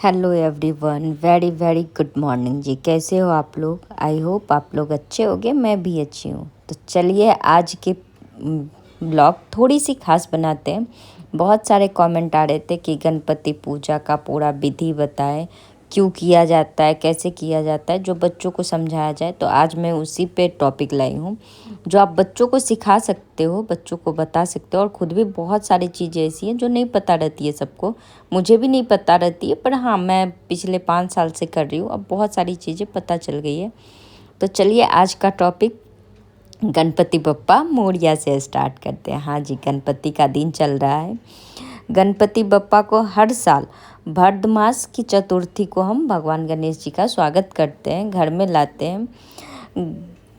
Hello everyone, very very good morning जी। कैसे हो आप लोग? आई होप आप लोग अच्छे होंगे। मैं भी अच्छी हूँ। तो चलिए आज के ब्लॉग थोड़ी सी खास बनाते हैं। बहुत सारे कमेंट आ रहे थे कि गणपति पूजा का पूरा विधि बताएं, क्यों किया जाता है, कैसे किया जाता है, जो बच्चों को समझाया जाए। तो आज मैं उसी पे टॉपिक लाई हूँ जो आप बच्चों को सिखा सकते हो, बच्चों को बता सकते हो। और ख़ुद भी बहुत सारी चीज़ें ऐसी हैं जो नहीं पता रहती है सबको। मुझे भी नहीं पता रहती है, पर हाँ, मैं पिछले 5 साल से कर रही हूँ, अब बहुत सारी चीज़ें पता चल गई है। तो चलिए आज का टॉपिक गणपति बप्पा मोरिया से स्टार्ट करते हैं। हाँ जी, गणपति का दिन चल रहा है। गणपति बप्पा को हर साल भरद मास की चतुर्थी को हम भगवान गणेश जी का स्वागत करते हैं, घर में लाते हैं,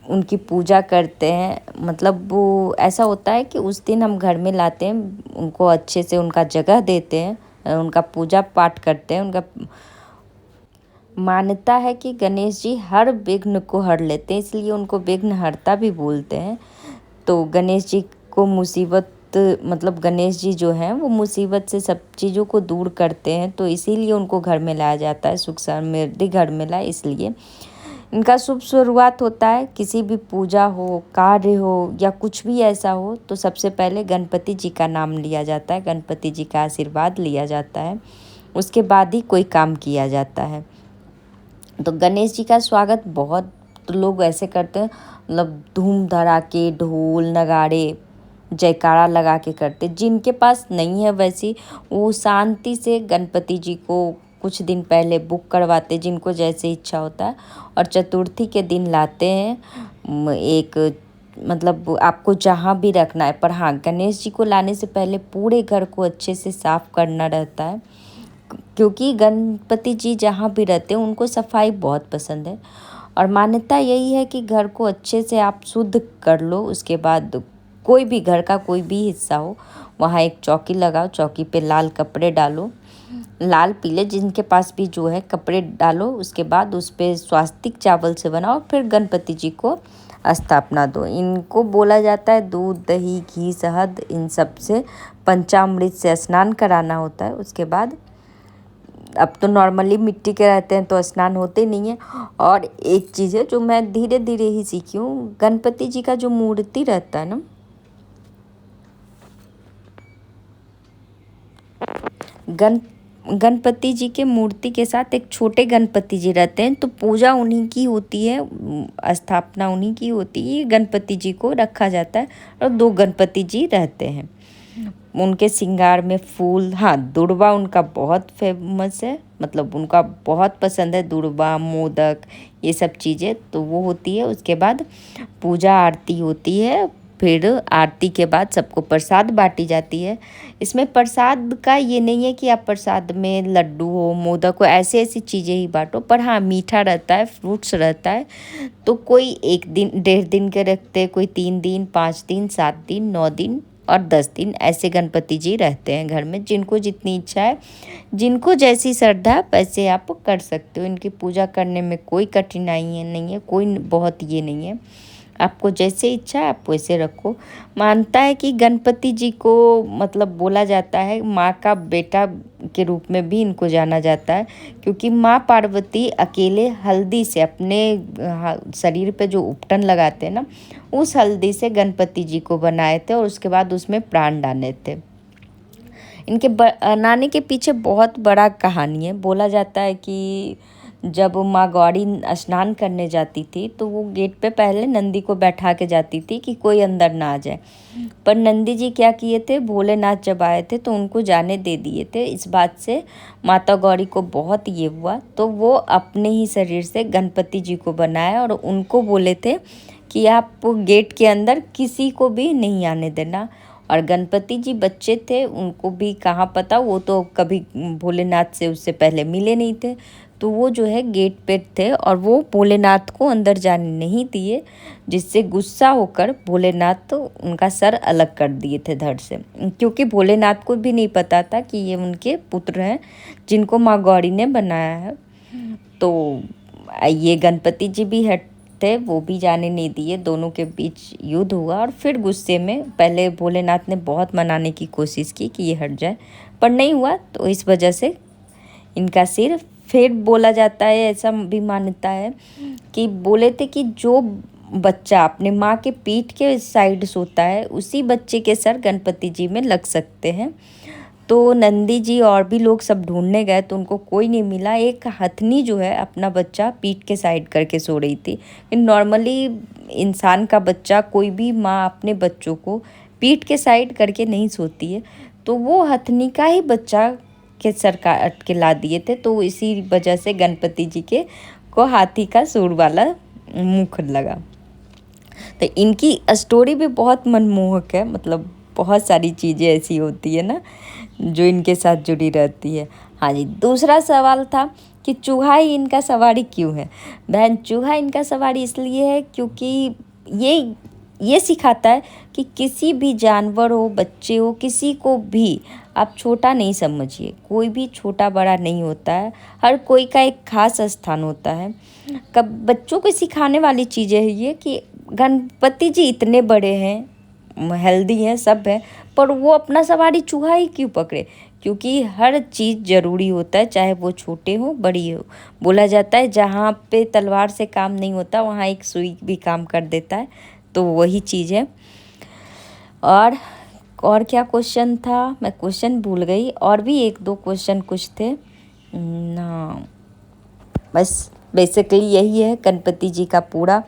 उनकी पूजा करते हैं। मतलब वो ऐसा होता है कि उस दिन हम घर में लाते हैं, उनको अच्छे से उनका जगह देते हैं, उनका पूजा पाठ करते हैं। उनका मान्यता है कि गणेश जी हर विघ्न को हर लेते हैं, इसलिए उनको विघ्नहर्ता भी बोलते हैं। तो गणेश जी को मुसीबत, मतलब गणेश जी जो हैं वो मुसीबत से सब चीज़ों को दूर करते हैं, तो इसीलिए उनको घर में लाया जाता है। सुख समृद्धि घर में लाए, इसलिए इनका शुभ शुरुआत होता है। किसी भी पूजा हो, कार्य हो या कुछ भी ऐसा हो, तो सबसे पहले गणपति जी का नाम लिया जाता है, गणपति जी का आशीर्वाद लिया जाता है, उसके बाद ही कोई काम किया जाता है। तो गणेश जी का स्वागत बहुत लोग ऐसे करते हैं, मतलब धूम धड़ाके, ढोल नगाड़े, जयकारा लगा के करते। जिनके पास नहीं है वैसी, वो शांति से गणपति जी को कुछ दिन पहले बुक करवाते, जिनको जैसे इच्छा होता है, और चतुर्थी के दिन लाते हैं। एक मतलब आपको जहाँ भी रखना है, पर हाँ, गणेश जी को लाने से पहले पूरे घर को अच्छे से साफ करना रहता है, क्योंकि गणपति जी जहाँ भी रहते हैं उनको सफाई बहुत पसंद है। और मान्यता यही है कि घर को अच्छे से आप शुद्ध कर लो, उसके बाद कोई भी घर का कोई भी हिस्सा हो, वहाँ एक चौकी लगाओ, चौकी पे लाल कपड़े डालो, लाल पीले जिनके पास भी जो है कपड़े डालो। उसके बाद उस पर स्वास्तिक चावल से बनाओ, फिर गणपति जी को स्थापना दो। इनको बोला जाता है दूध, दही, घी, शहद, इन सब से पंचामृत से स्नान कराना होता है। उसके बाद अब तो नॉर्मली मिट्टी के रहते हैं तो स्नान होते नहीं है। और एक चीज़ है जो मैं धीरे धीरे ही सीखी हूँ, गणपति जी का जो मूर्ति रहता है ना, गणपति जी के मूर्ति के साथ एक छोटे गणपति जी रहते हैं, तो पूजा उन्हीं की होती है, स्थापना उन्हीं की होती है। गणपति जी को रखा जाता है और 2 गणपति जी रहते हैं। उनके श्रृंगार में फूल, हाँ, दुर्वा उनका बहुत फेमस है, मतलब उनका बहुत पसंद है दुर्वा, मोदक, ये सब चीज़ें तो वो होती है। उसके बाद पूजा आरती होती है, फिर आरती के बाद सबको प्रसाद बांटी जाती है। इसमें प्रसाद का ये नहीं है कि आप प्रसाद में लड्डू हो, मोदक हो, ऐसी ऐसी चीज़ें ही बांटो, पर हाँ, मीठा रहता है, फ्रूट्स रहता है। तो कोई 1 दिन, 1.5 दिन के रखते हैं, कोई 3 दिन, 5 दिन, 7 दिन, 9 दिन और 10 दिन, ऐसे गणपति जी रहते हैं घर में। जिनको जितनी इच्छा है, जिनको जैसी श्रद्धा, वैसे आप कर सकते हो। इनकी पूजा करने में कोई कठिनाई नहीं है, कोई बहुत ये नहीं है। आपको जैसे इच्छा है आप वैसे रखो। मानता है कि गणपति जी को, मतलब बोला जाता है, माँ का बेटा के रूप में भी इनको जाना जाता है, क्योंकि माँ पार्वती अकेले हल्दी से अपने शरीर पे जो उपटन लगाते हैं ना, उस हल्दी से गणपति जी को बनाए थे और उसके बाद उसमें प्राण डाले थे। इनके बनाने के पीछे बहुत बड़ा कहानी है। बोला जाता है कि जब माँ गौरी स्नान करने जाती थी, तो वो गेट पे पहले नंदी को बैठा के जाती थी कि कोई अंदर ना आ जाए। पर नंदी जी क्या किए थे, भोलेनाथ जब आए थे तो उनको जाने दे दिए थे। इस बात से माता गौरी को बहुत ये हुआ, तो वो अपने ही शरीर से गणपति जी को बनाया और उनको बोले थे कि आप गेट के अंदर किसी को भी नहीं आने देना। और गणपति जी बच्चे थे, उनको भी कहाँ पता, वो तो कभी भोलेनाथ से उससे पहले मिले नहीं थे, तो वो जो है गेट पे थे और वो भोलेनाथ को अंदर जाने नहीं दिए, जिससे गुस्सा होकर भोलेनाथ तो उनका सर अलग कर दिए थे धड़ से। क्योंकि भोलेनाथ को भी नहीं पता था कि ये उनके पुत्र हैं जिनको माँ गौरी ने बनाया है। तो ये गणपति जी भी हट थे, वो भी जाने नहीं दिए, दोनों के बीच युद्ध हुआ। और फिर गुस्से में पहले भोलेनाथ ने बहुत मनाने की कोशिश की कि ये हट जाए, पर नहीं हुआ, तो इस वजह से इनका सिर। फिर बोला जाता है, ऐसा भी मान्यता है कि बोले थे कि जो बच्चा अपने माँ के पीठ के साइड सोता है उसी बच्चे के सर गणपति जी में लग सकते हैं। तो नंदी जी और भी लोग सब ढूंढने गए तो उनको कोई नहीं मिला। एक हथनी जो है अपना बच्चा पीठ के साइड करके सो रही थी। नॉर्मली इंसान का बच्चा, कोई भी माँ अपने बच्चों को पीठ के साइड करके नहीं सोती है, तो वो हथनी का ही बच्चा के सर काट के ला दिए थे। तो इसी वजह से गणपति जी के को हाथी का सूंड वाला मुख लगा। तो इनकी स्टोरी भी बहुत मनमोहक है, मतलब बहुत सारी चीज़ें ऐसी होती है ना जो इनके साथ जुड़ी रहती है। हाँ जी, दूसरा सवाल था कि चूहा ही इनका सवारी क्यों है। बहन, चूहा इनका सवारी इसलिए है क्योंकि ये सिखाता है कि किसी भी जानवर हो, बच्चे हो, किसी को भी आप छोटा नहीं समझिए। कोई भी छोटा बड़ा नहीं होता है, हर कोई का एक खास स्थान होता है। कब बच्चों को सिखाने वाली चीज़ें है ये कि गणपति जी इतने बड़े हैं, हेल्दी हैं, सब है, पर वो अपना सवारी चूहा ही क्यों पकड़े। क्योंकि हर चीज़ ज़रूरी होता है, चाहे वो छोटे हो बड़ी हो। बोला जाता है जहाँ पे तलवार से काम नहीं होता वहाँ एक सुई भी काम कर देता है। तो वही चीज़ है। और क्या क्वेश्चन था, मैं क्वेश्चन भूल गई। और भी एक दो क्वेश्चन कुछ थे ना, बस बेसिकली यही है गणपति जी का पूरा।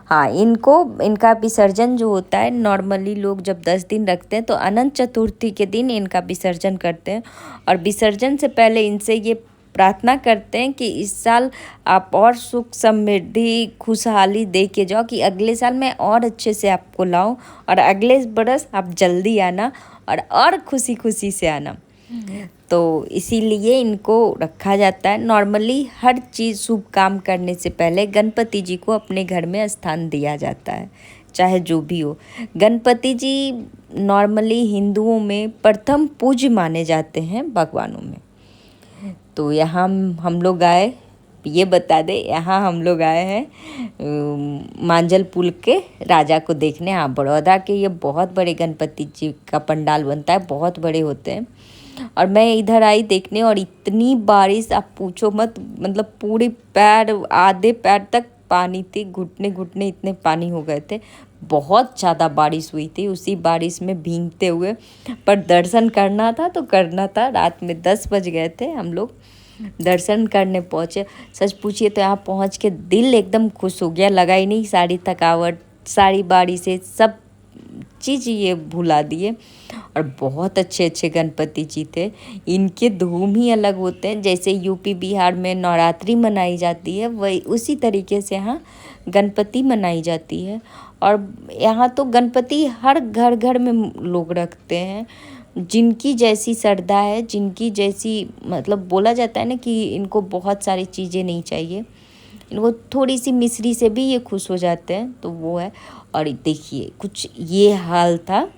हाँ, इनका विसर्जन जो होता है, नॉर्मली लोग जब 10 दिन रखते हैं तो अनंत चतुर्थी के दिन इनका विसर्जन करते हैं। और विसर्जन से पहले इनसे ये प्रार्थना करते हैं कि इस साल आप और सुख समृद्धि खुशहाली दे के जाओ, कि अगले साल मैं और अच्छे से आपको लाऊं, और अगले बरस आप जल्दी आना और खुशी खुशी से आना। तो इसीलिए इनको रखा जाता है। नॉर्मली हर चीज़, शुभ काम करने से पहले गणपति जी को अपने घर में स्थान दिया जाता है, चाहे जो भी हो। गणपति जी नॉर्मली हिंदुओं में प्रथम पूज्य माने जाते हैं भगवानों में। तो यहाँ हम लोग आए, ये बता दे, यहाँ हम लोग आए हैं मांझल पुल के राजा को देखने। हाँ, बड़ौदा के ये बहुत बड़े गणपति जी का पंडाल बनता है, बहुत बड़े होते हैं। और मैं इधर आई देखने, और इतनी बारिश आप पूछो मत, मतलब पूरे पैर, आधे पैर तक पानी थी, घुटने घुटने इतने पानी हो गए थे। बहुत ज़्यादा बारिश हुई थी। उसी बारिश में भीगते हुए, पर दर्शन करना था तो करना था। रात में 10 बज गए थे, हम लोग दर्शन करने पहुँचे। सच पूछिए तो यहाँ पहुँच के दिल एकदम खुश हो गया। लगा ही नहीं सारी थकावट, सारी बारिशें, सब चीज़ ये भुला दिए। और बहुत अच्छे अच्छे गणपति जी थे। इनके धूम ही अलग होते हैं। जैसे यूपी बिहार में नवरात्रि मनाई जाती है, वही उसी तरीके से यहाँ गणपति मनाई जाती है। और यहाँ तो गणपति हर घर घर में लोग रखते हैं, जिनकी जैसी श्रद्धा है, जिनकी जैसी, मतलब बोला जाता है ना कि इनको बहुत सारी चीज़ें नहीं चाहिए, इनको थोड़ी सी मिश्री से भी ये खुश हो जाते हैं। तो वो है। और देखिए कुछ ये हाल था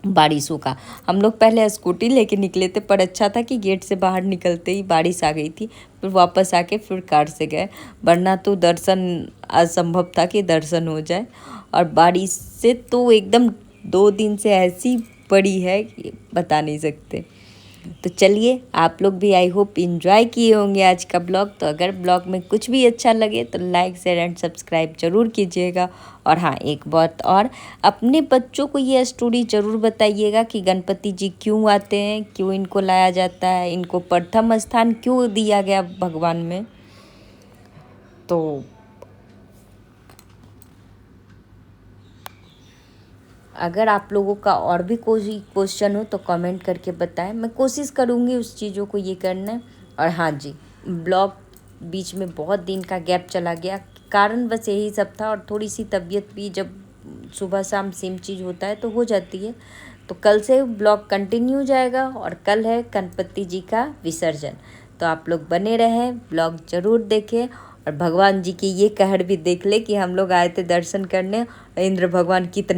बारिशों का। हम लोग पहले स्कूटी लेके निकले थे, पर अच्छा था कि गेट से बाहर निकलते ही बारिश आ गई थी। फिर वापस आके फिर कार से गए, वरना तो दर्शन असंभव था कि दर्शन हो जाए। और बारिश से तो एकदम 2 दिन से ऐसी पड़ी है कि बता नहीं सकते। तो चलिए, आप लोग भी आई होप एंजॉय किए होंगे आज का ब्लॉग। तो अगर ब्लॉग में कुछ भी अच्छा लगे तो लाइक शेयर एंड सब्सक्राइब ज़रूर कीजिएगा। और हाँ, एक बात और, अपने बच्चों को ये स्टोरी ज़रूर बताइएगा कि गणपति जी क्यों आते हैं, क्यों इनको लाया जाता है, इनको प्रथम स्थान क्यों दिया गया भगवान में। तो अगर आप लोगों का और भी कोई क्वेश्चन हो तो कमेंट करके बताएं, मैं कोशिश करूँगी उस चीज़ों को ये करना। और हाँ जी, ब्लॉग बीच में बहुत दिन का गैप चला गया, कारण बस यही सब था। और थोड़ी सी तबीयत भी, जब सुबह शाम सेम चीज़ होता है तो हो जाती है। तो कल से ब्लॉग कंटिन्यू जाएगा, और कल है गणपति जी का विसर्जन। तो आप लोग बने रहें, ब्लॉग ज़रूर देखें, और भगवान जी की ये कहर भी देख ले कि हम लोग आए थे दर्शन करने, इंद्र भगवान कितने